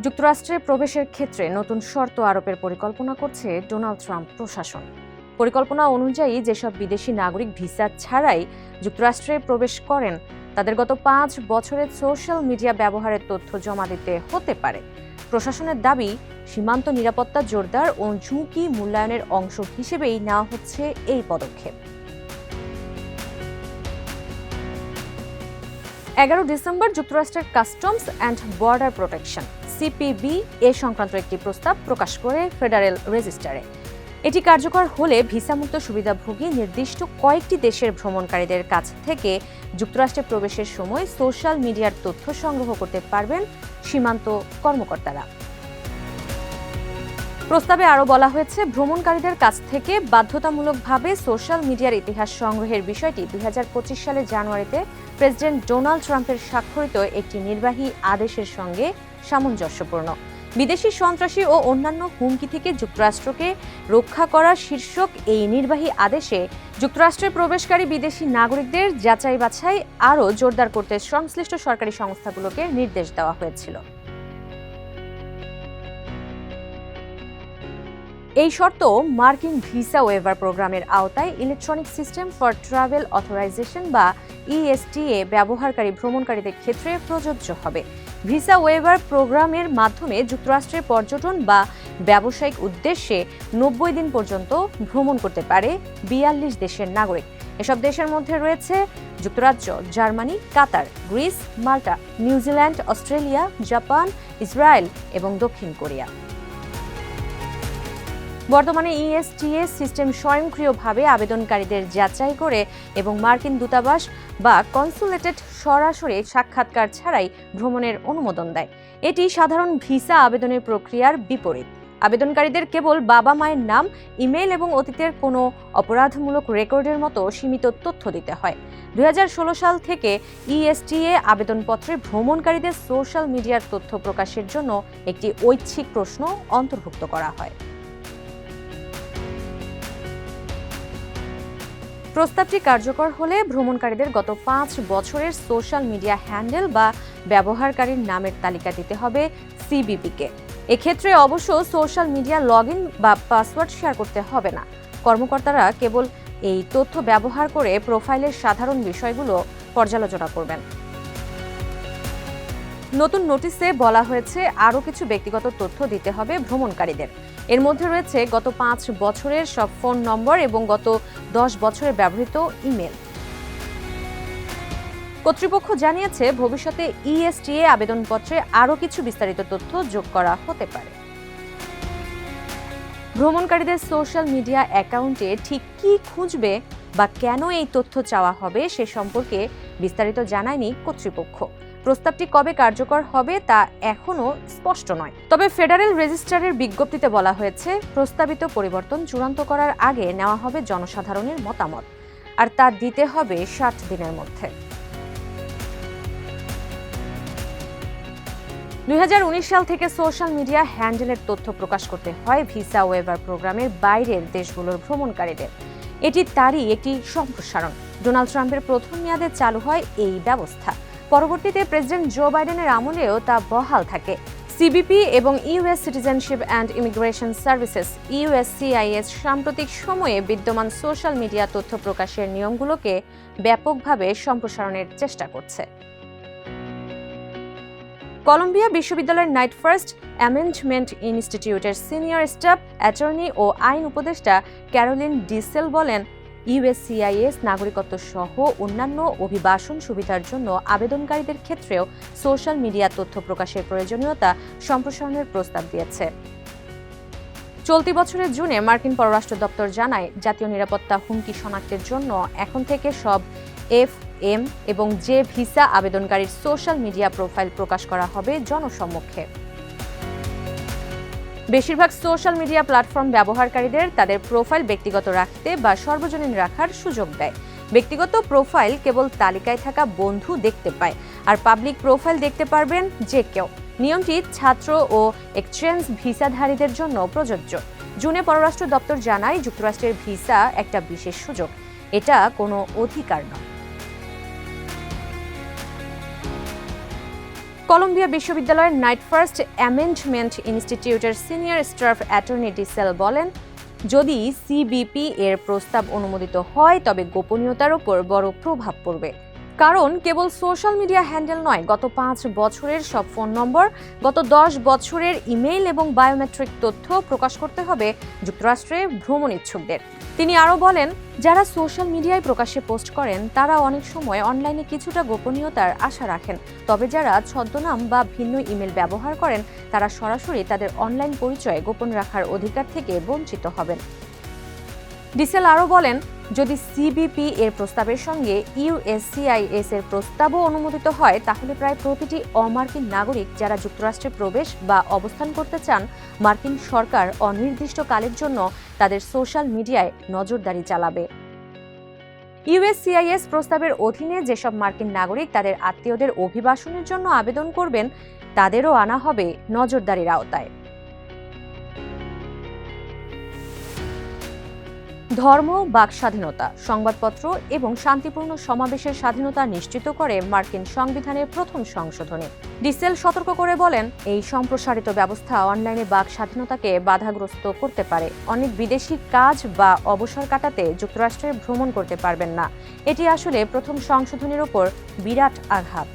যুক্তরাষ্ট্রে প্রবেশের ক্ষেত্রে নতুন শর্ত আরোপের পরিকল্পনা করছে ডোনাল্ড ট্রাম্প প্রশাসন। পরিকল্পনা অনুযায়ী যেসব বিদেশি নাগরিক ভিসা ছাড়াই যুক্তরাষ্ট্রে প্রবেশ করেন তাদের গত 5 বছরের সোশ্যাল মিডিয়া ব্যবহারের তথ্য জমা দিতে হতে পারে। প্রশাসনের দাবি, সীমান্ত নিরাপত্তা জোরদার ও ঝুঁকি মূল্যায়নের অংশ হিসেবেই নেওয়া হচ্ছে এই পদক্ষেপ। 11 ডিসেম্বর যুক্তরাষ্ট্রের customs and border protection CPB এ সংক্রান্ত একটি প্রস্তাব প্রকাশ করে ফেডারেল রেজিস্টারে। এটি কার্যকর হলে ভিসামুক্ত সুবিধাভোগী নির্দিষ্ট কয়েকটি দেশের ভ্রমণকারীদের কাছ থেকে যুক্তরাষ্ট্রে প্রবেশের সময় সোশ্যাল মিডিয়ার তথ্য সংগ্রহ করতে পারবেন সীমান্ত কর্মকর্তারা। প্রস্তাবে আরও বলা হয়েছে, ভ্রমণকারীদের কাছ থেকে বাধ্যতামূলকভাবে সোশ্যাল মিডিয়ার ইতিহাস সংগ্রহের বিষয়টি 2025 সালের জানুয়ারিতে প্রেসিডেন্ট ডোনাল্ড ট্রাম্পের স্বাক্ষরিত একটি নির্বাহী আদেশের সঙ্গে সামঞ্জস্যপূর্ণ। বিদেশি সন্ত্রাসী ও অন্যান্য হুমকি থেকে যুক্তরাষ্ট্রকে রক্ষা করা শীর্ষক এই নির্বাহী আদেশে যুক্তরাষ্ট্রে প্রবেশকারী বিদেশি নাগরিকদের যাচাই বাছাই আরও জোরদার করতে সংশ্লিষ্ট সরকারি সংস্থাগুলোকে নির্দেশ দেওয়া হয়েছিল। এই শর্ত মার্কিন ভিসা ওয়েভার প্রোগ্রামের আওতায় electronic system for travel authorisation বা ইএসটিএ ব্যবহারকারী ভ্রমণকারীদের ক্ষেত্রে প্রযোজ্য হবে। ভিসা ওয়েভার প্রোগ্রামের মাধ্যমে যুক্তরাষ্ট্রে পর্যটন বা ব্যবসায়িক উদ্দেশ্যে 90 দিন পর্যন্ত ভ্রমণ করতে পারে 42 দেশের নাগরিক। এসব দেশের মধ্যে রয়েছে যুক্তরাজ্য, জার্মানি, কাতার, গ্রিস, মাল্টা, নিউজিল্যান্ড, অস্ট্রেলিয়া, জাপান, ইসরায়েল এবং দক্ষিণ কোরিয়া। বর্তমানে ইএসটিএ সিস্টেম স্বয়ংক্রিয়ভাবে আবেদনকারীদের যাচাই করে এবং মার্কিন দূতাবাস বা কনসুলেটেড সরাসরি সাক্ষাৎকার ছাড়াই ভ্রমণের অনুমোদন দেয়। এটি সাধারণ ভিসা আবেদনের প্রক্রিয়ার বিপরীত। আবেদনকারীদের কেবল বাবা মায়ের নাম, ইমেল এবং অতীতের কোনো অপরাধমূলক রেকর্ডের মতো সীমিত তথ্য দিতে হয়। 2016 সাল থেকে ইএসটিএ আবেদনপত্রে ভ্রমণকারীদের সোশ্যাল মিডিয়ার তথ্য প্রকাশের জন্য একটি ঐচ্ছিক প্রশ্ন অন্তর্ভুক্ত করা হয়। প্রস্তাবটি কার্যকর হলে ভ্রমণকারীদের গত 5 বছরের সোশ্যাল মিডিয়া হ্যান্ডেল বা ব্যবহারকারীর নামের তালিকা দিতে হবে সিবিপিকে। এক্ষেত্রে অবশ্য সোশ্যাল মিডিয়া লগইন বা পাসওয়ার্ড শেয়ার করতে হবে না। কর্মকর্তারা কেবল এই তথ্য ব্যবহার করে প্রোফাইলের সাধারণ বিষয়গুলো পর্যালোচনা করবেন। নতুন নোটিশে বলা হয়েছে আরও কিছু ব্যক্তিগত তথ্য দিতে হবে ভ্রমণকারীদের। এর মধ্যে রয়েছে গত 5 বছরের সব ফোন নম্বর এবং গত 10 বছরের ব্যবহৃত ইমেল। কর্তৃপক্ষ জানিয়েছে, ভবিষ্যতে ইএসটিএ আবেদনপত্রে আরও কিছু বিস্তারিত তথ্য যোগ করা হতে পারে। ভ্রমণকারীদের সোশ্যাল মিডিয়া অ্যাকাউন্টে ঠিক কী খুঁজবে বা কেন এই তথ্য চাওয়া হবে সে সম্পর্কে বিস্তারিত জানায়নি কর্তৃপক্ষ। প্রস্তাবটি কবে কার্যকর হবে তা এখনও স্পষ্ট নয়। তবে ফেডারেল রেজিস্ট্রারের বিজ্ঞপ্তিতে বলা হয়েছে, প্রস্তাবিত পরিবর্তন চূড়ান্ত করার আগে নেওয়া হবে জনসাধারণের মতামত, আর তা দিতে হবে 60 দিনের মধ্যে। 2019 সাল থেকে সোশ্যাল মিডিয়া হ্যান্ডেলের তথ্য প্রকাশ করতে হয় ভিসা ওয়েভার প্রোগ্রামের বাইরের দেশগুলোর ভ্রমণকারীদের। এটি তারই একটি সম্প্রসারণ। ডোনাল্ড ট্রাম্পের প্রথম মেয়াদে চালু হয় এই ব্যবস্থা। পরবর্তীতে প্রেসিডেন্ট জো বাইডেনের আমলেও তা বহাল থাকে। সিবিপি এবং US citizenship and immigration services USCIS সাম্প্রতিক সময়ে বিদ্যমান সোশ্যাল মিডিয়া তথ্য প্রকাশের নিয়মগুলোকে ব্যাপকভাবে সম্প্রসারণের চেষ্টা করছে। কলম্বিয়া বিশ্ববিদ্যালয়ের নাইট ফার্স্ট অ্যামেন্ডমেন্ট ইনস্টিটিউটের সিনিয়র স্টাফ অ্যাটর্নি ও আইন উপদেষ্টা ক্যারোলিন ডিসেল বলেন, ইউএসসিআইএস নাগরিকত্ব সহ অন্যান্য অভিবাসন সুবিধার জন্য আবেদনকারীদের ক্ষেত্রেও সোশ্যাল মিডিয়া তথ্য প্রকাশের প্রয়োজনীয়তা সম্প্রসারণের প্রস্তাব দিয়েছে। চলতি বছরের জুনে মার্কিন পররাষ্ট্র দপ্তর জানায়, জাতীয় নিরাপত্তা হুমকি শনাক্তের জন্য এখন থেকে সব এফ.এম. এবং জে ভিসা আবেদনকারীর সোশ্যাল মিডিয়া প্রোফাইল প্রকাশ করা হবে জনসম্মুখে। বেশিরভাগ সোশ্যাল মিডিয়া প্ল্যাটফর্ম ব্যবহারকারীদের তাদের প্রোফাইল ব্যক্তিগত রাখতে বা সর্বজনীন রাখার সুযোগ দেয়। ব্যক্তিগত প্রোফাইল কেবল তালিকায় থাকা বন্ধু দেখতে পায়, আর পাবলিক প্রোফাইল দেখতে পারবেন যে কেউ। নিয়মটি ছাত্র ও এক্সচেঞ্জ ভিসাধারীদের জন্য প্রযোজ্য। জুনে পররাষ্ট্র দপ্তর জানায়, যুক্তরাষ্ট্রের ভিসা একটা বিশেষ সুযোগ, এটা কোনো অধিকার নয়। কলম্বিয়া বিশ্ববিদ্যালয়ের নাইট ফার্স্ট অ্যামেন্ডমেন্ট ইনস্টিটিউটের সিনিয়র স্টাফ অ্যাটর্নি ডিসেল বলেন, যদি সিবিপি এর প্রস্তাব অনুমোদিত হয় তবে গোপনীয়তার উপর বড় প্রভাব পড়বে। কারণ কেবল সোশ্যাল মিডিয়া হ্যান্ডেল নয়, গত 5 বছরের সব ফোন নম্বর, গত 10 বছরের ইমেইল এবং বায়োমেট্রিক তথ্য প্রকাশ করতে হবে যুক্তরাষ্ট্রে ভ্রমণ ইচ্ছুকদের। তিনি আরও বলেন, যারা সোশ্যাল মিডিয়ায় প্রকাশ্যে পোস্ট করেন তারা অনেক সময় অনলাইনে কিছুটা গোপনীয়তার আশা রাখেন, তবে যারা ছদ্মনাম বা ভিন্ন ইমেল ব্যবহার করেন তারা সরাসরি তাদের অনলাইন পরিচয় গোপন রাখার অধিকার থেকে বঞ্চিত হবেন। ডিসেল আরও বলেন, যদি সিবিপি এর প্রস্তাবের সঙ্গে ইউএসসিআইএস এর প্রস্তাবও অনুমোদিত হয় তাহলে প্রায় প্রতিটি অমার্কিন নাগরিক যারা যুক্তরাষ্ট্রে প্রবেশ বা অবস্থান করতে চান, মার্কিন সরকার অনির্দিষ্টকালের জন্য তাদের সোশ্যাল মিডিয়ায় নজরদারি চালাবে। ইউএসসিআইএস প্রস্তাবের অধীনে যেসব মার্কিন নাগরিক তাদের আত্মীয়দের অভিবাসনের জন্য আবেদন করবেন তাদেরও আনা হবে নজরদারির আওতায়। ধর্ম, বাক স্বাধীনতা, সংবাদপত্র এবং শান্তিপূর্ণ সমাবেশের স্বাধীনতা নিশ্চিত করে মার্কিন সংবিধানের প্রথম সংশোধনী। ডিসেল সতর্ক করে বলেন, এই সম্প্রসারিত ব্যবস্থা অনলাইনে বাক স্বাধীনতাকে বাধাগ্রস্ত করতে পারে। অনেক বিদেশি কাজ বা অবসর কাটাতে যুক্তরাষ্ট্রে ভ্রমণ করতে পারবেন না। এটি আসলে প্রথম সংশোধনীর ওপর বিরাট আঘাত।